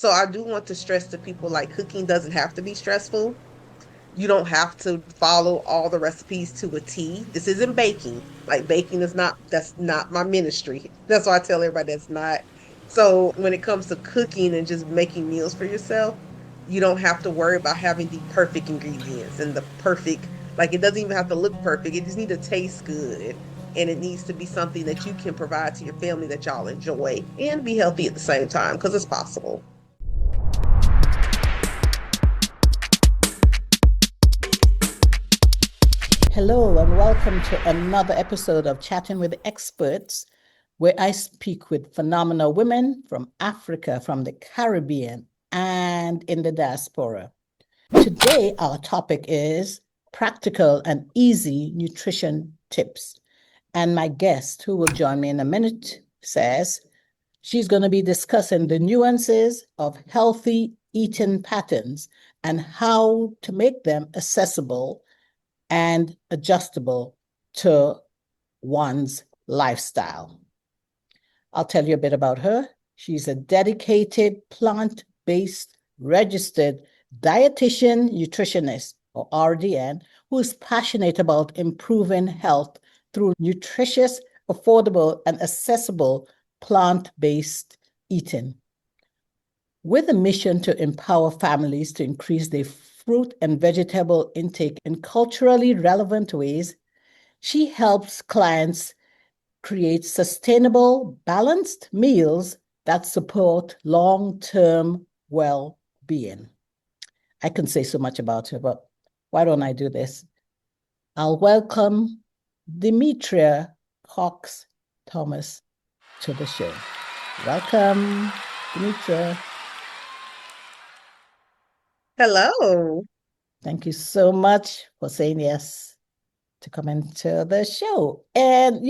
So I do want to stress to people like cooking doesn't have to be stressful. You don't have to follow all the recipes to a T. This isn't baking. Like baking is not, that's not my ministry. That's why I tell everybody that's not. So when it comes to cooking and just making meals for yourself, you don't have to worry about having the perfect ingredients and the perfect, like it doesn't even have to look perfect. It just need to taste good. And it needs to be something that you can provide to your family that y'all enjoy and be healthy at the same time because it's possible. Hello, and welcome to another episode of Chatting with Experts, where I speak with phenomenal women from Africa, from the Caribbean, and in the diaspora. Today, our topic is practical and easy nutrition tips. And my guest, who will join me in a minute, says she's going to be discussing the nuances of healthy eating patterns and how to make them accessible and adjustable to one's lifestyle. I'll tell you a bit about her. She's a dedicated plant-based registered dietitian nutritionist, or RDN, who is passionate about improving health through nutritious, affordable, and accessible plant-based eating. With a mission to empower families to increase their fruit and vegetable intake in culturally relevant ways, she helps clients create sustainable, balanced meals that support long-term well-being. I can say so much about her, but why don't I do this? I'll welcome Demetria Cox-Thomas to the show. Welcome, Demetria. Hello. Thank you so much for saying yes to come into the show. And,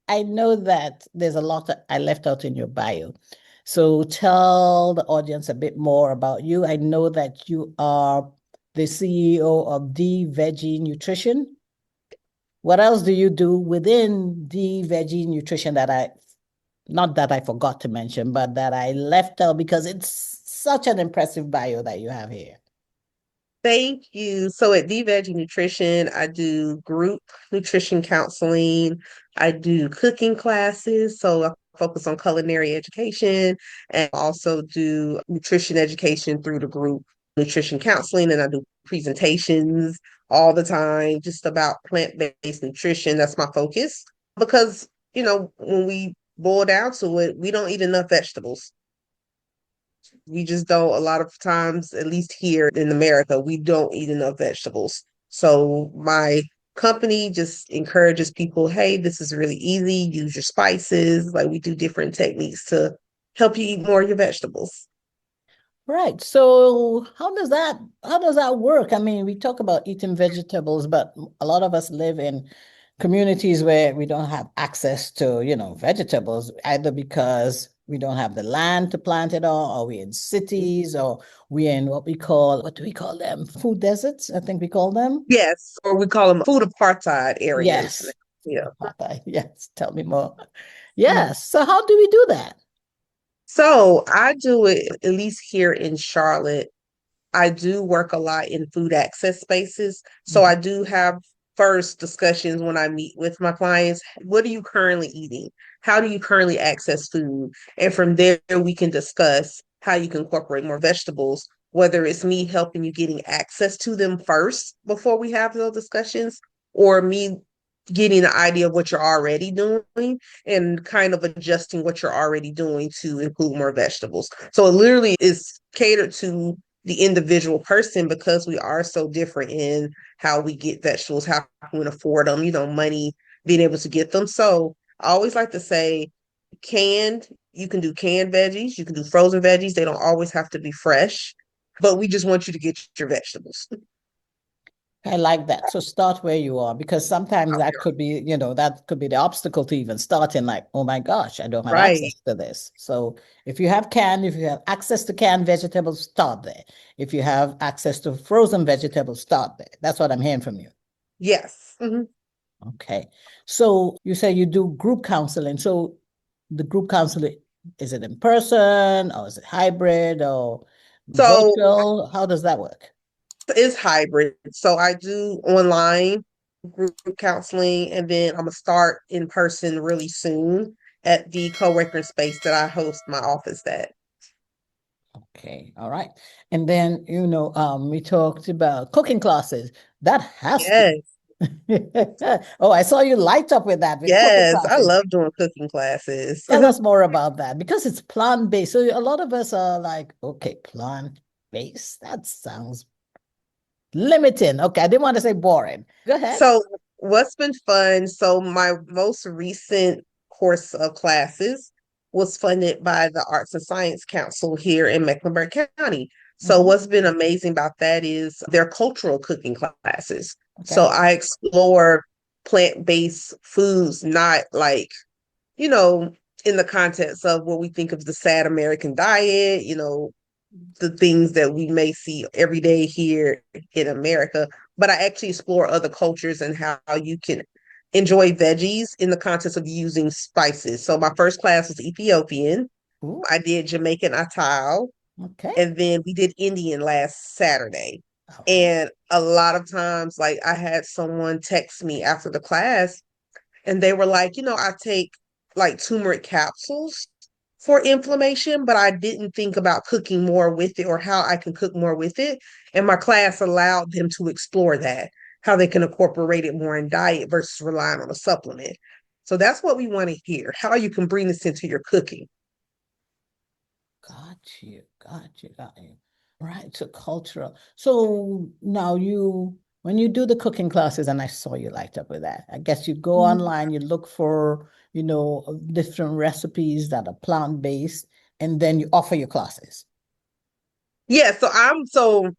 I know that there's a lot that I left out in your bio. So tell the audience a bit more about you. I know that you are the CEO of D Veggie Nutrition. What else do you do within D Veggie Nutrition not that I forgot to mention, but that I left out because it's such an impressive bio that you have here? Thank you. So at Veggie Nutrition, I do group nutrition counseling. I do cooking classes. So I focus on culinary education and also do nutrition education through the group nutrition counseling. And I do presentations all the time just about plant-based nutrition. That's my focus because, when we boil down to it, we don't eat enough vegetables. We just don't, a lot of times, at least here in America, we don't eat enough vegetables. So my company just encourages people, hey, this is really easy. Use your spices. Like we do different techniques to help you eat more of your vegetables. Right. So how does that work? I mean, we talk about eating vegetables, but a lot of us live in communities where we don't have access to, vegetables, either because we don't have the land to plant it on, or we're in cities, or we're in what do we call them? Food deserts, I think we call them. Yes, or we call them food apartheid areas. Yes. Yeah. Yes. Tell me more. Yes. So how do we do that? So I do it at least here in Charlotte. I do work a lot in food access spaces. So I Mhm. do have first discussions when I meet with my clients. What are you currently eating? How do you currently access food? And from there, we can discuss how you can incorporate more vegetables, whether it's me helping you getting access to them first before we have those discussions, or me getting an idea of what you're already doing and kind of adjusting what you're already doing to include more vegetables. So it literally is catered to the individual person because we are so different in how we get vegetables, how we can afford them, money, being able to get them. So I always like to say canned, you can do canned veggies, you can do frozen veggies. They don't always have to be fresh, but we just want you to get your vegetables. I like that. So start where you are because sometimes that could be the obstacle to even starting like, oh my gosh, I don't have Right. access to this. So if you have access to canned vegetables, start there. If you have access to frozen vegetables, start there. That's what I'm hearing from you. Yes. Mhm. Okay. So you say you do group counseling. So the group counseling Is it in person or is it hybrid or So virtual? How does that work? it's hybrid. So I do online group counseling, and then I'm gonna start in person really soon at the co-working space that I host my office at. Okay, all right. And then, we talked about cooking classes. That has to. Yes, Oh, I saw you light up with that, with cooking yes, I classes. love doing cooking classes. Tell us more about that because it's plant-based. So a lot of us are like, okay, plant-based. That sounds limiting. Okay, I didn't want to say boring. Go ahead. So what's been fun? So my most recent course of classes was funded by the Arts and Science Council here in Mecklenburg County. So Mhm. what's been amazing about that is their cultural cooking classes. So Okay. I explore plant-based foods, not like, you know, in the context of what we think of the sad American diet, the things that we may see every day here in America, but I actually explore other cultures and how you can enjoy veggies in the context of using spices. So my first class was Ethiopian. Ooh, I did Jamaican Ital, okay. and then we did Indian last Saturday. All right. And a lot of times, like I had someone text me after the class and they were like, I take like turmeric capsules for inflammation, but I didn't think about cooking more with it or how I can cook more with it. And my class allowed them to explore that, how they can incorporate it more in diet versus relying on a supplement. So that's what we want to hear, how you can bring this into your cooking. Got you. Got you. Got you. Right. So cultural. So now when you do the cooking classes, and I saw you light up with that, I guess you go online, you look for, different recipes that are plant-based, and then you offer your classes. Yeah, so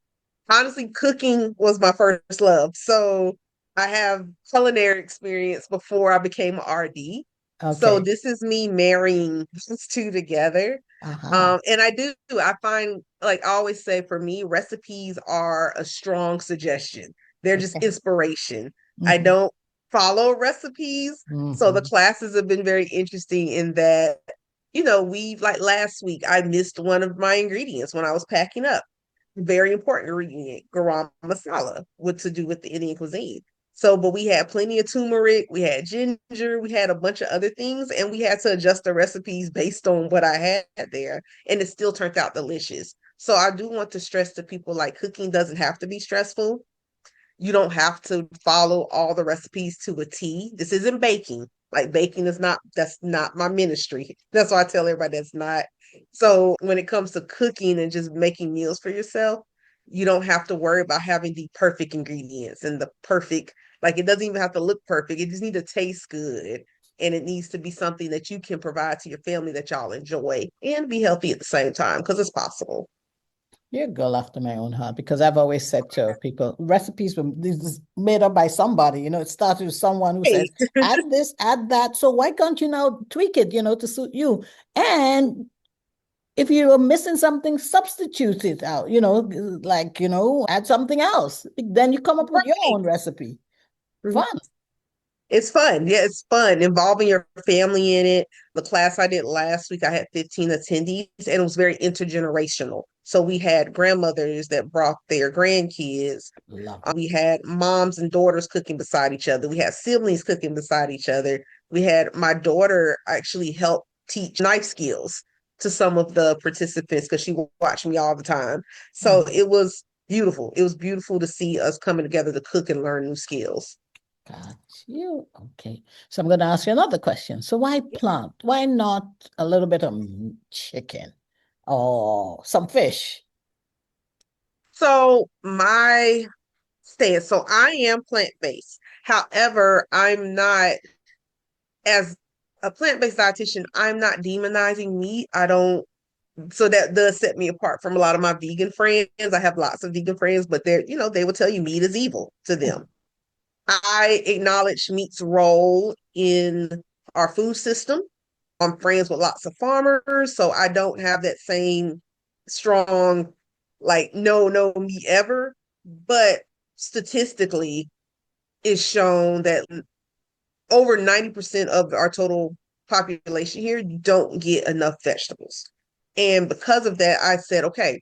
honestly, cooking was my first love. So I have culinary experience before I became an RD. So Okay. this is me marrying those two together. Uh-huh. And I find, like I always say, for me, recipes are a strong suggestion. They're just Okay. inspiration. I Mm-hmm. don't follow recipes. So the Mm-hmm. classes have been very interesting in that, we like last week, I missed one of my ingredients when I was packing up, very important ingredient, garam masala, what to do with the Indian cuisine. So, but we had plenty of turmeric, we had ginger, we had a bunch of other things, and we had to adjust the recipes based on what I had there, and it still turned out delicious. So, I do want to stress to people like cooking doesn't have to be stressful. You don't have to follow all the recipes to a T. This isn't baking. Like baking is not, that's not my ministry. That's why I tell everybody that's not. So when it comes to cooking and just making meals for yourself, you don't have to worry about having the perfect ingredients and the perfect, like it doesn't even have to look perfect. It just needs to taste good. And it needs to be something that you can provide to your family that y'all enjoy and be healthy at the same time because it's possible. You're a girl after my own heart because I've always said to people, recipes were this is made up by somebody. It started with someone who Hey, says, add this, add that. So why can't you now tweak it, to suit you? And if you are missing something, substitute it out, like, add something else. Then you come up with your own recipe. right. Fun. It's fun. Yeah, it's fun involving your family in it. The class I did last week, I had 15 attendees and it was very intergenerational. So we had grandmothers that brought their grandkids. Love We had moms and daughters cooking beside each other. We had siblings cooking beside each other. We had my daughter actually help teach knife skills to some of the participants because she watched me all the time. So it. it was beautiful. It was beautiful to see us coming together to cook and learn new skills. Got you. Okay. So I'm going to ask you another question. So why plant? Why not a little bit of chicken or some fish? So my stance, so I am plant-based. However, I'm not as a plant-based dietitian, I'm not demonizing meat. I don't, so that does set me apart from a lot of my vegan friends. I have lots of vegan friends, but they will tell you meat is evil to them. I acknowledge meat's role in our food system. I'm friends with lots of farmers, so I don't have that same strong, like, no meat ever. But statistically, it's shown that over 90% of our total population here don't get enough vegetables. And because of that, I said, okay,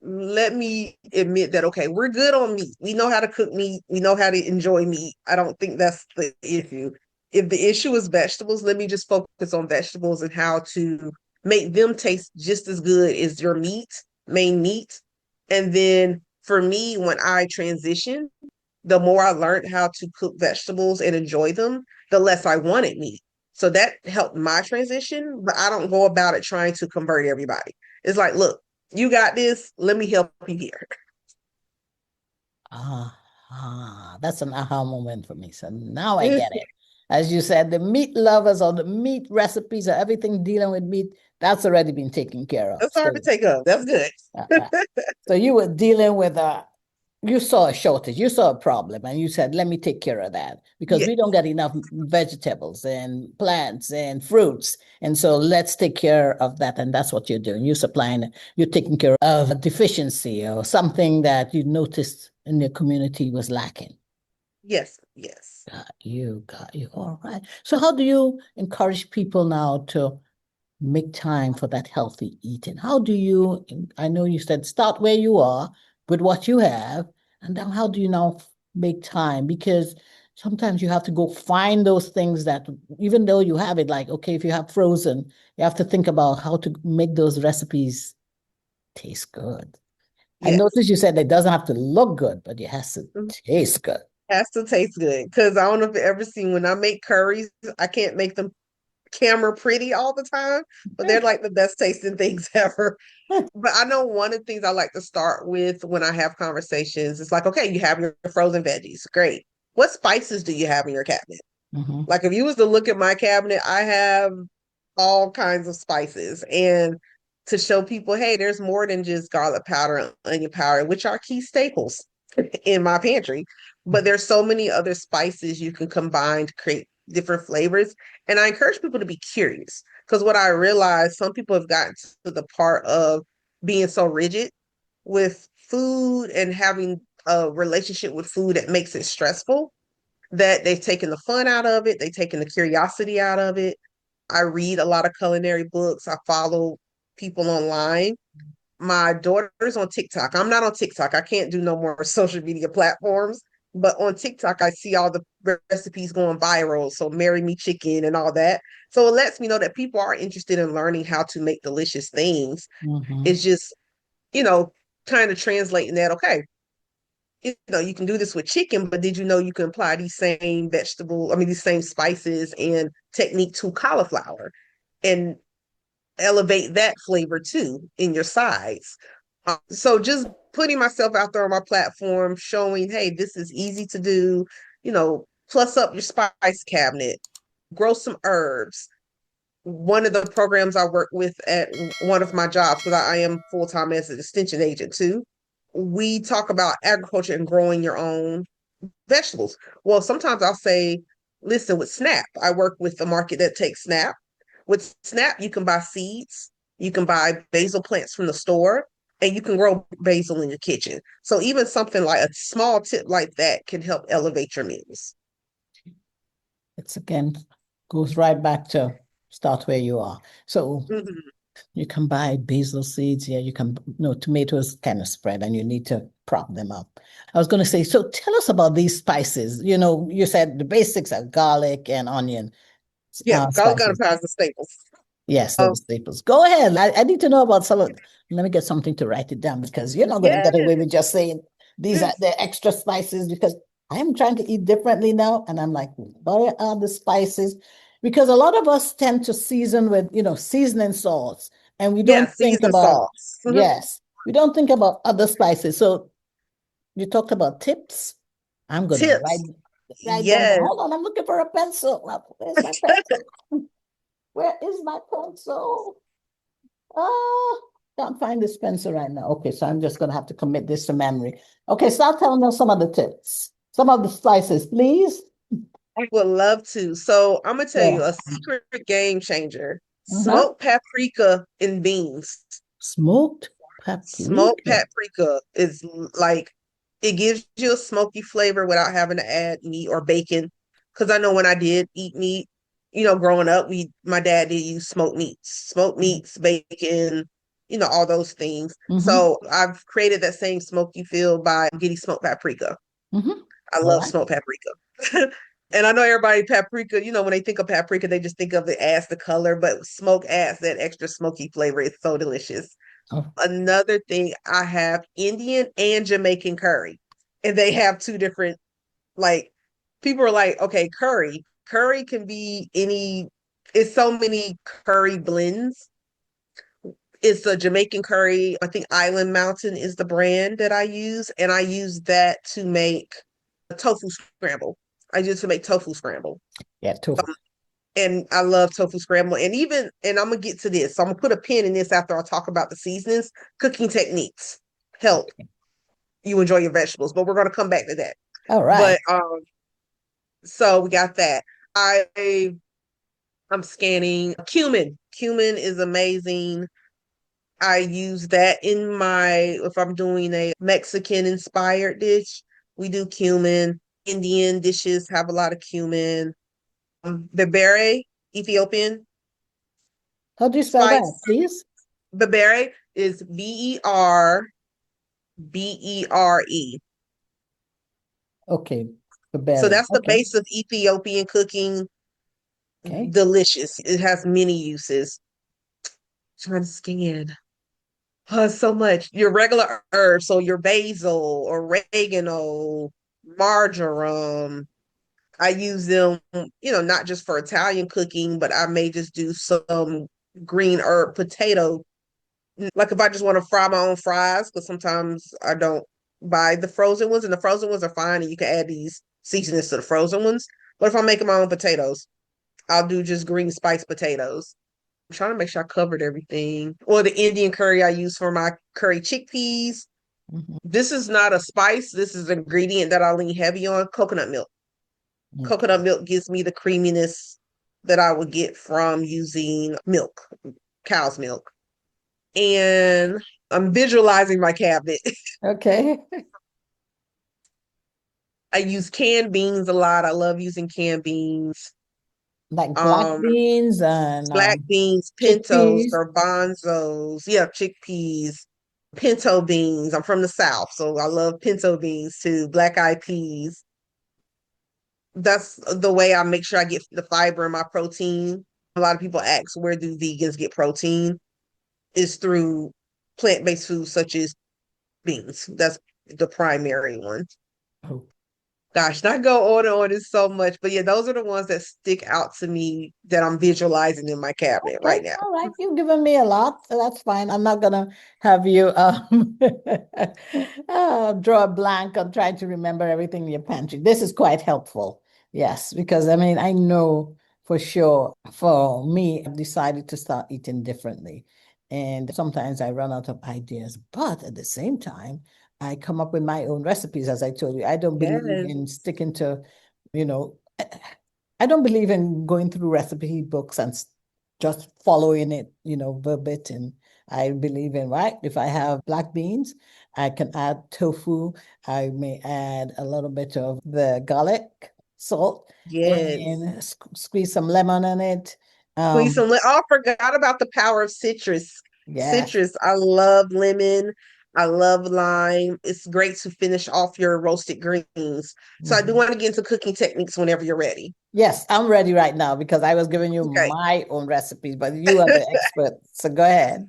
let me admit that, okay, we're good on meat. We know how to cook meat. We know how to enjoy meat. I don't think that's the issue. If the issue is vegetables, let me just focus on vegetables and how to make them taste just as good as your meat, main meat. And then for me, when I transitioned, the more I learned how to cook vegetables and enjoy them, the less I wanted meat. So that helped my transition, but I don't go about it trying to convert everybody. It's like, look, you got this. Let me help you here. That's an aha moment for me. So now I get it. As you said, the meat lovers or the meat recipes or everything dealing with meat, that's already been taken care of. That's hard to take up. That's good. Uh, so you were dealing with you saw a shortage, you saw a problem, and you said, let me take care of that because Yeah. we don't get enough vegetables and plants and fruits. And so let's take care of that. And that's what you're doing. You're taking care of a deficiency or something that you noticed in the community was lacking. Yes. Yes. Got you. All right. So how do you encourage people now to make time for that healthy eating? How do you, I know you said start where you are with what you have, and then how do you now make time? Because sometimes you have to go find those things that, even though you have it, like, okay, if you have frozen, you have to think about how to make those recipes taste good. I Yes. noticed you said it doesn't have to look good, but it has to Mhm. taste good. Has to taste good. Because I don't know if you ever seen when I make curries, I can't make them camera pretty all the time, but they're like the best tasting things ever. But I know one of the things I like to start with when I have conversations is like, okay, you have your frozen veggies. Great. What spices do you have in your cabinet? Mhm. Like if you was to look at my cabinet, I have all kinds of spices. And to show people, hey, there's more than just garlic powder and onion powder, which are key staples in my pantry. But there's so many other spices you can combine to create different flavors. And I encourage people to be curious because what I realized, some people have gotten to the part of being so rigid with food and having a relationship with food that makes it stressful that they've taken the fun out of it, they've taken the curiosity out of it. I read a lot of culinary books. I follow people online. My daughter's on TikTok. I'm not on TikTok. I can't do no more social media platforms. But on TikTok, I see all the recipes going viral. So marry me chicken and all that. So it lets me know that people are interested in learning how to make delicious things. Mhm. It's just, you know, kind of translating that, okay, you can do this with chicken, but did you know you can apply these same spices and technique to cauliflower and elevate that flavor too in your sides? So just putting myself out there on my platform, showing, hey, this is easy to do, plus up your spice cabinet, grow some herbs. One of the programs I work with at one of my jobs, because I am full time as an extension agent too, we talk about agriculture and growing your own vegetables. Well, sometimes I'll say, listen, with Snap, I work with a market that takes Snap. With Snap, you can buy seeds, you can buy basil plants from the store, and you can grow basil in your kitchen. So even something like a small tip like that can help elevate your meals. It's again goes right back to start where you are. So Mhm. you can buy basil seeds. Yeah, you can, tomatoes kind of spread and you need to prop them up. I was going to say, so tell us about these spices. You said the basics are garlic and onion Yeah, garlic spices. gunpowder is the staples. Yes, they're Um, the staples. Go ahead. I need to know about some of. Let me get something to write it down because you're not going to yes, get away with just saying these are the extra spices because I am trying to eat differently now. And I'm like, what are the spices? Because a lot of us tend to season with, seasoning salts, and we don't yes, think seasoned about, sauce. Mhm. yes, we don't think about other spices. So you talked about tips. I'm going to Tips. write them down. Yes. Hold on, I'm looking for a pencil. Where's my pencil? Where is my pencil? Oh, can't find this pencil right now. Okay, so I'm just gonna have to commit this to memory. Okay, start telling us some of the tips, some of the spices, please. I would love to. So I'm gonna tell Yeah. you a secret game changer. Uh-huh. Smoked paprika in beans. Smoked Smoked paprika. paprika is like it gives you a smoky flavor without having to add meat or bacon. Because I know when I did eat meat, growing up, my dad did use smoked meats, bacon, all those things. Mm-hmm. So I've created that same smoky feel by getting smoked paprika. Mm-hmm. I All love right. smoked paprika. And I know everybody paprika, when they think of paprika, they just think of it as the color, but smoke adds that extra smoky flavor. It's so delicious. Oh, Another thing, I have Indian and Jamaican curry. And they have two different, like, people are like, okay, curry. Curry can be it's so many curry blends. It's a Jamaican curry. I think Island Mountain is the brand that I use. And I use that to make a tofu scramble. I use it to make tofu scramble. yeah, tofu. And I love tofu scramble. And I'm gonna get to this. So I'm gonna put a pin in this after I talk about the seasonings. Cooking techniques help Okay. you enjoy your vegetables, but we're gonna come back to that. All right. But so we got that. I I'm scanning cumin. Cumin is amazing. I use that if I'm doing a Mexican inspired dish, we do cumin. Indian dishes have a lot of cumin. Berbere, Ethiopian How do you spell that, spice. please? Berbere is Berbere. Okay. The So berry. that's the Okay. base of Ethiopian cooking. Okay. Delicious. It has many uses. Trying to scan. So much. Your regular herbs, so your basil, oregano, marjoram. I use them, not just for Italian cooking, but I may just do some green herb potato. Like if I just want to fry my own fries, because sometimes I don't buy the frozen ones, and the frozen ones are fine, and you can add these seasonings to the frozen ones. But if I'm making my own potatoes, I'll do just green spiced potatoes. I'm trying to make sure I covered everything. Or the Indian curry I use for my curry chickpeas. Mhm. This is not a spice. This is an ingredient that I lean heavy on. Coconut milk. Okay. Coconut milk gives me the creaminess that I would get from using milk, cow's milk. And I'm visualizing my cabinet. Okay. I use canned beans a lot. I love using canned beans. Like black Um, beans and Black beans, pintos, chickpeas. garbanzos, yeah, chickpeas, pinto beans. I'm from the South, so I love pinto beans too. Black eyed peas. That's the way I make sure I get the fiber in my protein. A lot of people ask, where do vegans get protein? Is through plant-based foods such as beans. That's the primary one. Oh, Gosh, not go on and on. It's so much, but yeah, those are the ones that stick out to me that I'm visualizing in my cabinet okay. right now. All right. You've given me a lot, so that's fine. I'm not gonna have you draw a blank on trying to remember everything in your pantry. This is quite helpful. Yes, because I mean, I know for sure for me, I've decided to start eating differently. And sometimes I run out of ideas, but at the same time, I come up with my own recipes, as I told you. I don't believe Yes. in sticking to, you know, I don't believe in going through recipe books and just following it, verbatim. I believe in, right? If I have black beans, I can add tofu. I may add a little bit of the garlic, salt, Yes. and squeeze some lemon in it. Squeeze Um, some lemon. Oh, I forgot about the power of citrus. yes. Citrus. I love lemon. I love lime. It's great to finish off your roasted greens. So I do Mhm. want to get into cooking techniques whenever you're ready. Yes, I'm ready right now because I was giving you Okay. my own recipes, but you are the expert. So go ahead.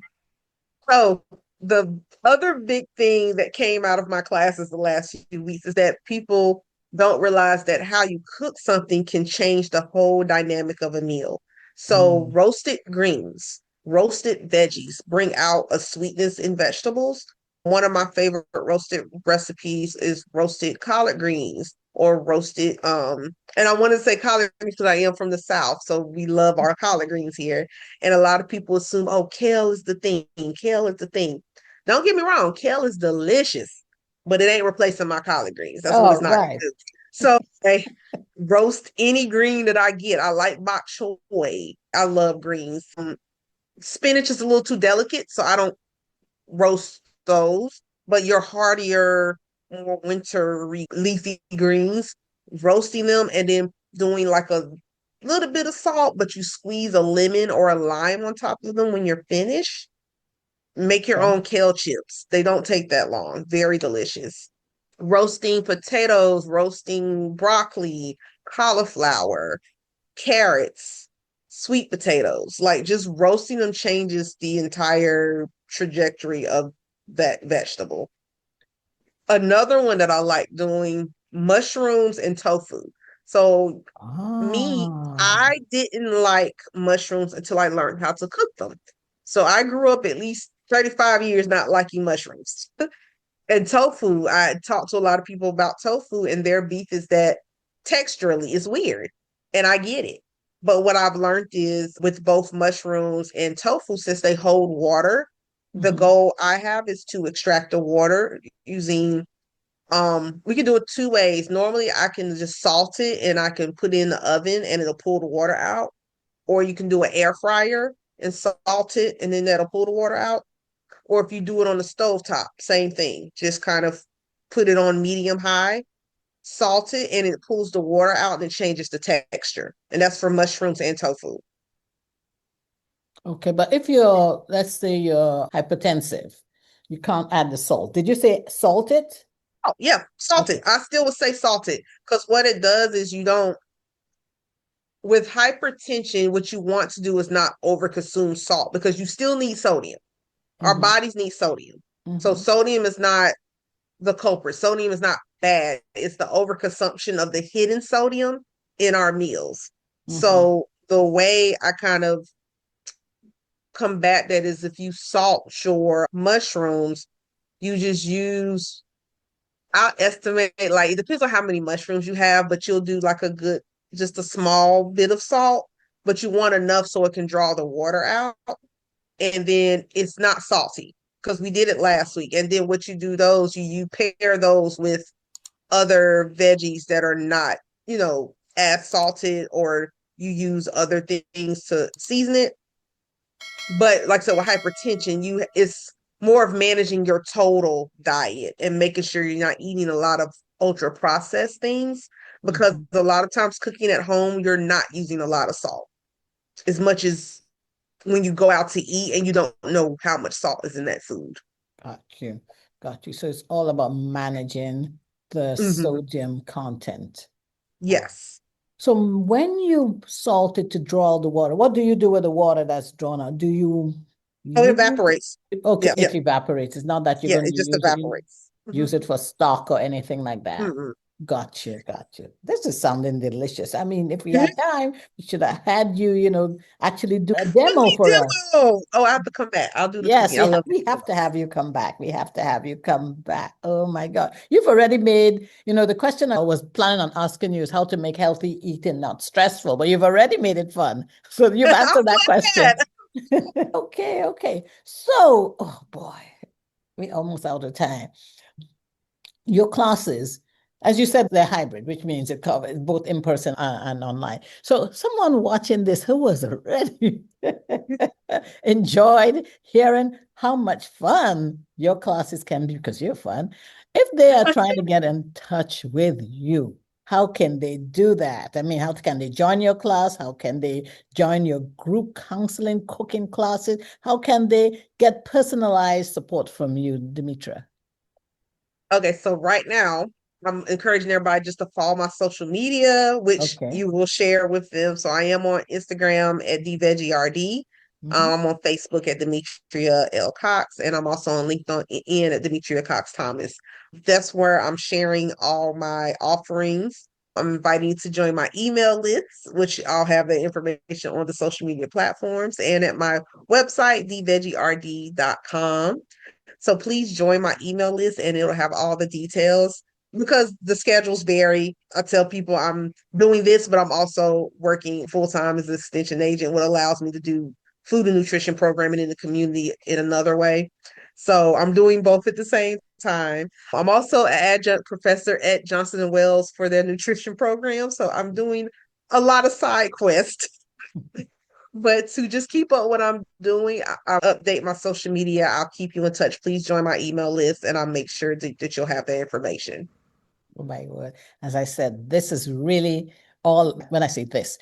So the other big thing that came out of my classes the last few weeks is that people don't realize that how you cook something can change the whole dynamic of a meal. So Mm. roasted greens, roasted veggies bring out a sweetness in vegetables. One of my favorite roasted recipes is roasted collard greens or roasted and I want to say collard greens because I am from the South, so we love our collard greens here. And a lot of people assume, oh, kale is the thing. Kale is the thing. Don't get me wrong, kale is delicious, but it ain't replacing my collard greens. That's what Oh, it's not gonna right. do. So I roast any green that I get. I like bok choy. I love greens. Spinach is a little too delicate, so I don't roast those. But your heartier, more winter leafy greens, roasting them and then doing like a little bit of salt, but you squeeze a lemon or a lime on top of them when you're finished. Make your Okay. own kale chips. They don't take that long. Very delicious. Roasting potatoes, roasting broccoli, cauliflower, carrots, sweet potatoes. Like just roasting them changes the entire trajectory of that vegetable. Another one that I like doing, mushrooms and tofu. So me, Ah, I didn't like mushrooms until I learned how to cook them. So I grew up at least 35 years not liking mushrooms. And tofu, I talked to a lot of people about tofu, and their beef is that texturally is weird. And I get it. But what I've learned is with both mushrooms and tofu, since they hold water, the mhm. goal I have is to extract the water using we can do it two ways. Normally I can just salt it and I can put it in the oven and it'll pull the water out. Or you can do an air fryer and salt it and then that'll pull the water out. Or if you do it on the stove top, same thing. Just kind of put it on medium high, salt it, and it pulls the water out and it changes the texture. And that's for mushrooms and tofu. Okay, but if you're, let's say you're hypertensive, you can't add the salt. Did you say salt it? Oh, yeah, salted. Okay. I still would say salted because what it does is you don't, with hypertension, what you want to do is not overconsume salt because you still need sodium. Our Mm-hmm. bodies need sodium. So Mm-hmm. sodium is not the culprit. Sodium is not bad. It's the overconsumption of the hidden sodium in our meals. Mm-hmm. So the way I kind of combat that is if you salt your mushrooms, you just use, I'll estimate, like it depends on how many mushrooms you have, but you'll do like a good, just a small bit of salt, but you want enough so it can draw the water out. And then it's not salty because we did it last week. And then what you do those, you pair those with other veggies that are not, as salted, or you use other things to season it. But like I said, with hypertension, it's more of managing your total diet and making sure you're not eating a lot of ultra processed things because Mm-hmm. a lot of times cooking at home, you're not using a lot of salt as much as when you go out to eat and you don't know how much salt is in that food. Got you. Got you. So it's all about managing the Hmm. sodium content. Oh. Yes. So when you salt it to draw the water, what do you do with the water that's drawn out? Do you Oh, it use evaporates. it? Okay, Yeah, yeah, it evaporates. It's not that you're yeah. going to It just use it, evaporates. use it for stock or anything like that. Mm-mm. Gotcha, gotcha. This is sounding delicious. I mean, if we Mhm. had time, we should have had you, actually do a demo Cookie for us. demo. Oh, I have to come back. I'll do the Yes, cooking. I love we cooking have to have you come back. We have to have you come back. Oh my God. You've already made, the question I was planning on asking you is how to make healthy eating not stressful, but you've already made it fun. So you've demo. I'm answered that glad. question. Okay, okay. So, oh boy, we almost out of time. Your classes, as you said, they're hybrid, which means it covers both in person and online. So someone watching this who was already enjoyed hearing how much fun your classes can be because you're fun. If they are trying to get in touch with you, how can they do that? I mean, how can they join your class? How can they join your group counseling, cooking classes? How can they get personalized support from you, Demetria? Okay, so right now, I'm encouraging everybody just to follow my social media, which Okay. you will share with them. So I am on Instagram at DVeggieRD. Mhm. I'm on Facebook at Demetria L. Cox, and I'm also on LinkedIn at Demetria Cox-Thomas. That's where I'm sharing all my offerings. I'm inviting you to join my email list, which I'll have the information on the social media platforms and at my website, dveggierd.com. So please join my email list and it'll have all the details because the schedules vary. I tell people I'm doing this, but I'm also working full time as an extension agent, what allows me to do food and nutrition programming in the community in another way. So I'm doing both at the same time. I'm also an adjunct professor at Johnson and Wales for their nutrition program. So I'm doing a lot of side quests. But to just keep up what I'm doing, I'll update my social media. I'll keep you in touch. Please join my email list and I'll make sure that you'll have the information. Oh my word. As I said, this is really all, when I say this,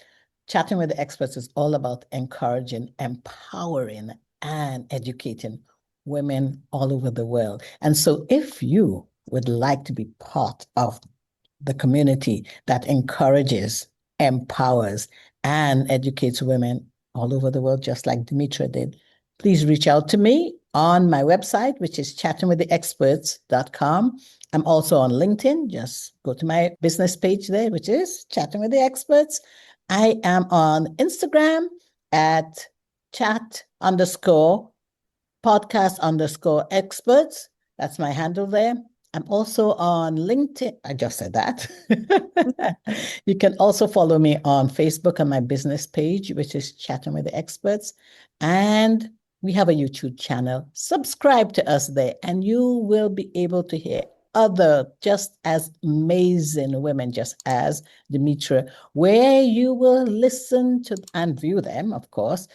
Chatting with the Experts is all about encouraging, empowering, and educating women all over the world. And so if you would like to be part of the community that encourages, empowers, and educates women all over the world, just like Demetria did, please reach out to me on my website, which is chattingwiththeexperts.com. I'm also on LinkedIn. Just go to my business page there, which is Chatting with the Experts. I am on Instagram at chat_podcast_experts. That's my handle there. I'm also on LinkedIn. I just said that. You can also follow me on Facebook on my business page, which is Chatting with the Experts. And we have a YouTube channel. Subscribe to us there, and you will be able to hear other just as amazing women, just as Demetria, where you will listen to and view them, of course,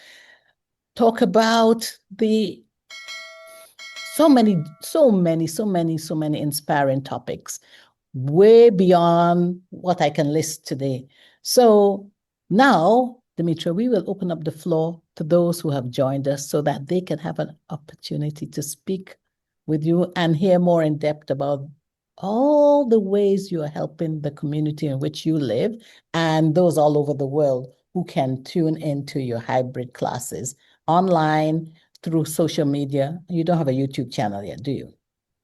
talk about the so many inspiring topics, way beyond what I can list today. So now, Demetria, we will open up the floor to those who have joined us so that they can have an opportunity to speak with you and hear more in depth about all the ways you are helping the community in which you live and those all over the world who can tune into your hybrid classes online through social media. You don't have a YouTube channel yet, do you?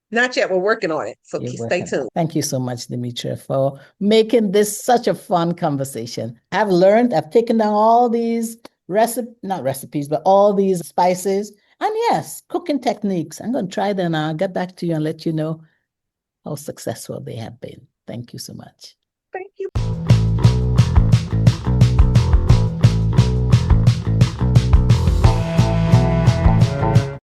Not yet. We're working on it. So stay tuned. Thank you so much, Demetria, for making this such a fun conversation. I've taken down all these not recipes, but all these spices. And yes, cooking techniques. I'm going to try them. I'll get back to you and let you know how successful they have been. Thank you so much.